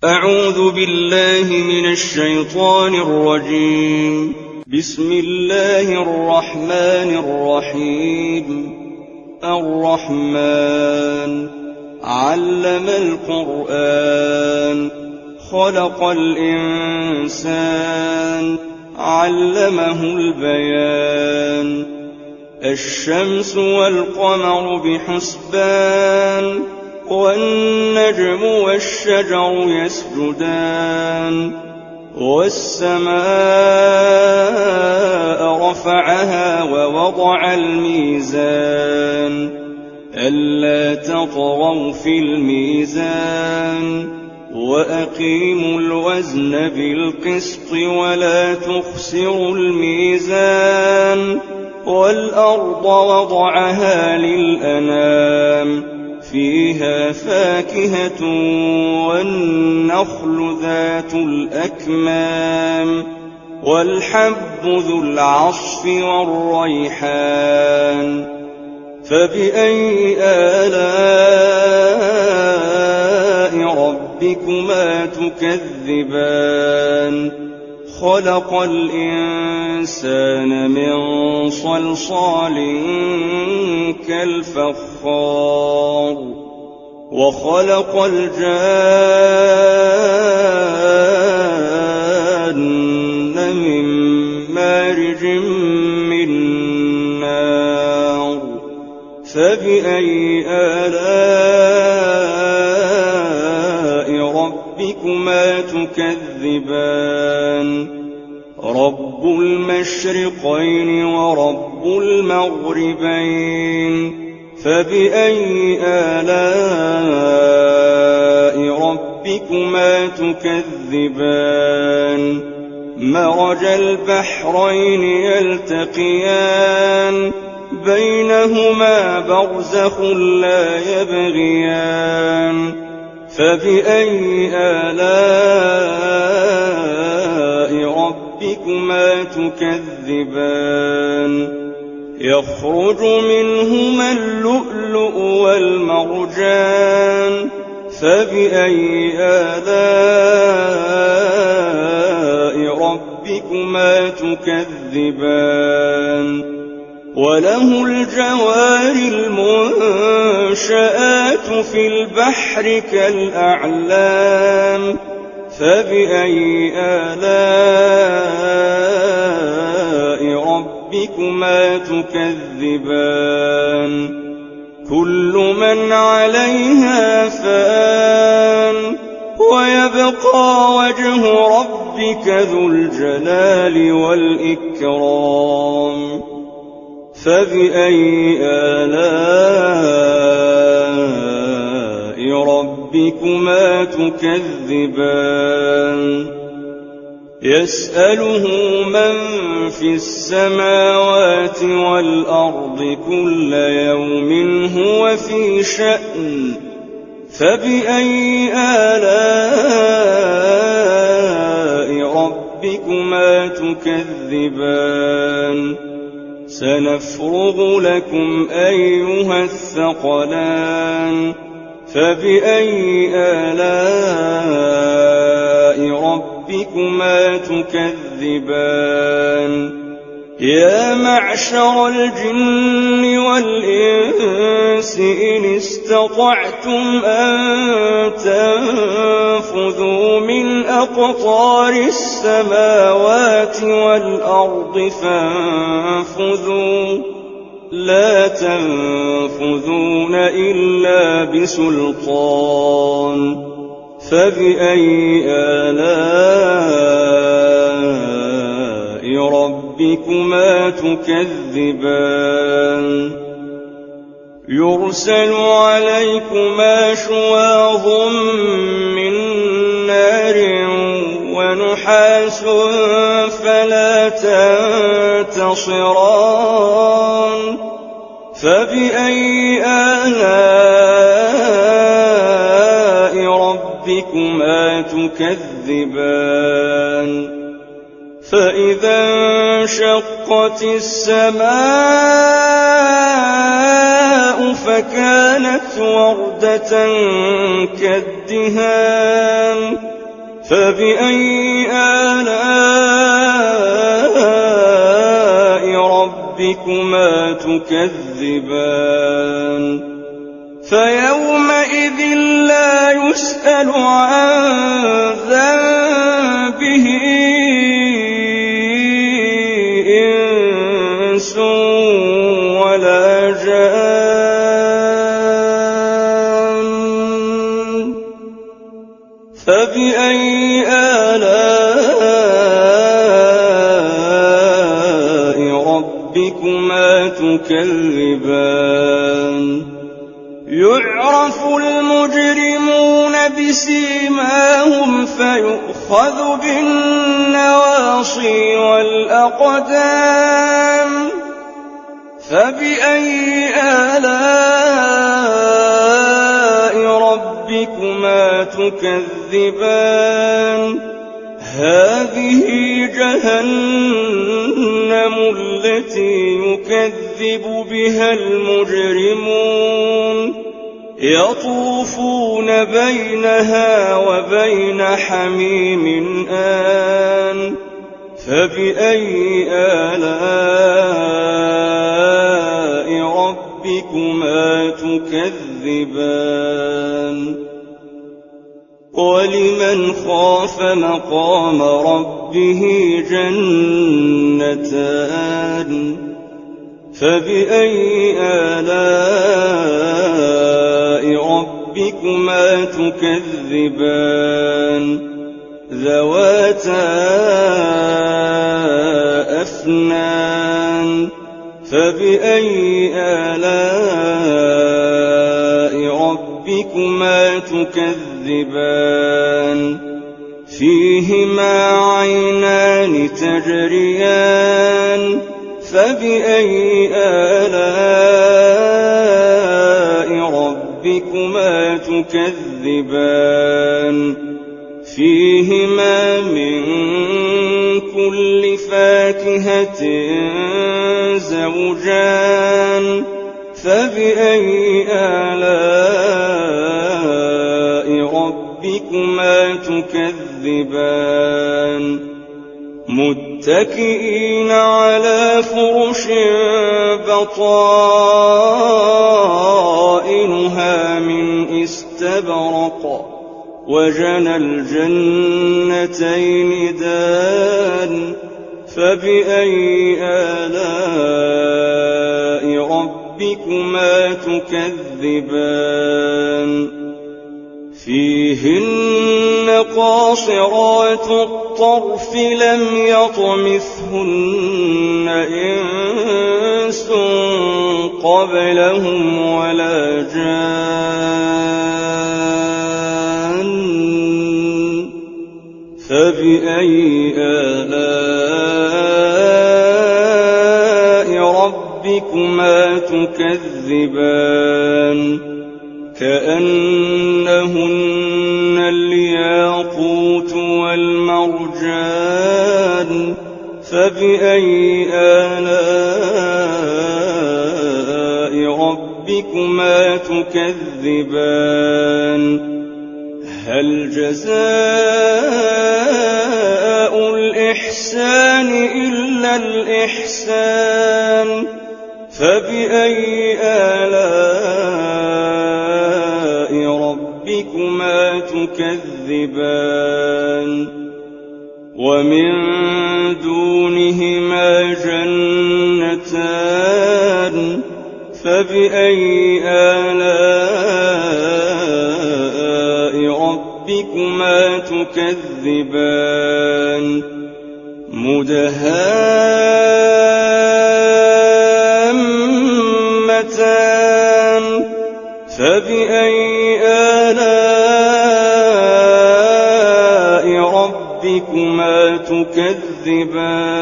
أعوذ بالله من الشيطان الرجيم. بسم الله الرحمن الرحيم. الرحمن علم القرآن خلق الإنسان علمه البيان. الشمس والقمر بحسبان والنجم والشجر يسجدان. والسماء رفعها ووضع الميزان ألا تطغوا في الميزان وأقيموا الوزن بالقسط ولا تخسروا الميزان. والأرض وضعها للأنام فيها فاكهة والنخل ذات الأكمام والحب ذو العصف والريحان. فبأي آلاء ربكما تكذبان؟ خلق الإنسان من صلصال كالفخار وخلق الجان من مارج من نار. فبأي آلاء ربكما تكذبان؟ رب المشرقين ورب المغربين. فبأي آلاء ربكما تكذبان؟ مرج البحرين يلتقيان بينهما برزخ لا يبغيان. فبأي آلاء ربكما تكذبان؟ يخرج منهما اللؤلؤ والمرجان. فبأي آلاء ربكما تكذبان؟ وله الجوار المنشآت في البحر كالأعلام. فبأي آلاء ربكما تكذبان؟ كل من عليها فان ويبقى وجه ربك ذو الجلال والإكرام. فبأي آلاء ربكما تكذبان؟ يسأله من في السماوات والأرض كل يوم هو في شأن. فبأي آلاء ربكما تكذبان؟ سنفرغ لكم أيها الثقلان. فبأي آلاء ربكما تكذبان؟ يا معشر الجن والإنس إن استطعتم أن تنفذوا من أقطار السماوات والأرض فانفذوا لا تنفذون إلا بسلطان. فبأي آلاء ربكما تكذبان؟ يرسل عليكما شواظ من نار ونحاس فلا تنتصران. فبأي آلاء ربكما تكذبان؟ فإذا انشقت السماء فكانت وردة كالدهان. فبأي آلاء ربكما تكذبان فيومئذ لا يسأل عن ذنبه إنس ولا جان فبأي آلاء ربكما تكذبان يعرف المجرمون بسيماهم فيؤخذ بالنواصي والأقدام فبأي آلاء ربكما تكذبان هذه جهنم التي يكذب بها المجرمون يطوفون بينها وبين حميم آن فبأي آلاء ربكما تكذبان ولمن خاف مقام ربه جنتان فبأي آلاء ربكما تكذبان ذواتا أفنان فبأي آلاء ربكما تكذبان فيهما عينان تجريان فبأي آلاء ربكما تكذبان فيهما من كل فاكهة زوجان فبأي آلاء ربكما تكذبان متكئين على فرش بطائنها من استبرق وجنى الجنتين دان فبأي آلاء ربكما تكذبان فيهن قاصرات الطرف لم يطمثهن إنس قبلهم ولا جان فبأي آلاء ربكما تكذبان كأنهن الياقوت والمرجان فبأي آلاء ربكما تكذبان هل جزاء الإحسان إلا الإحسان فبأي آلاء ربكما تكذبان ومن دونهما جنتان فبأي آلاء ربكما تكذبان مدهامتان فبأي آلاء ربكما تكذبان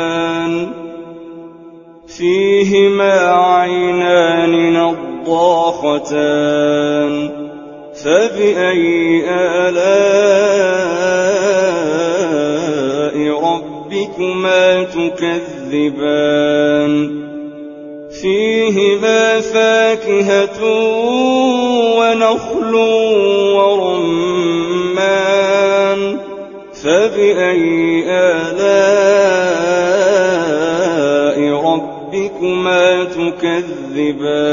فيهما عينان نضاختان فبأي آلاء ربكما تكذبان فيهما فاكهة ونخل ورمان فبأي آلاء ربكما تكذبان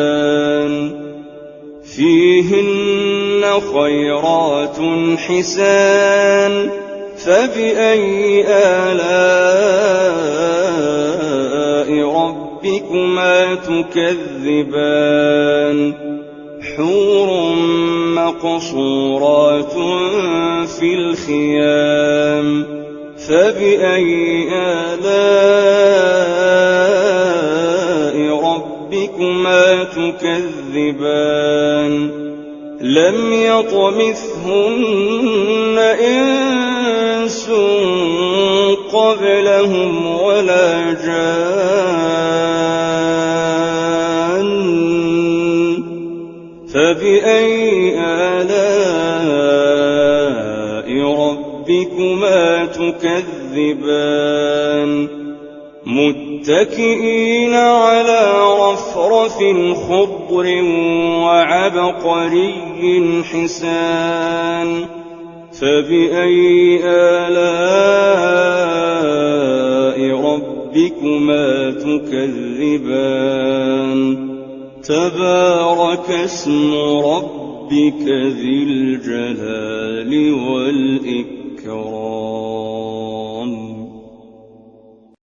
فيهن خيرات حسان فبأي آلاء ربكما تكذبان حور مقصورات في الخيام فبأي آلاء ربكما تكذبان لم يطمثهن إنس قبلهم ولا جان فبأي آلاء ربكما تكذبان متكئين على رفرف خضر وعبقري حسان فبأي آلاء ربكما تكذبان تبارك اسم ربك ذي الجلال والإكرام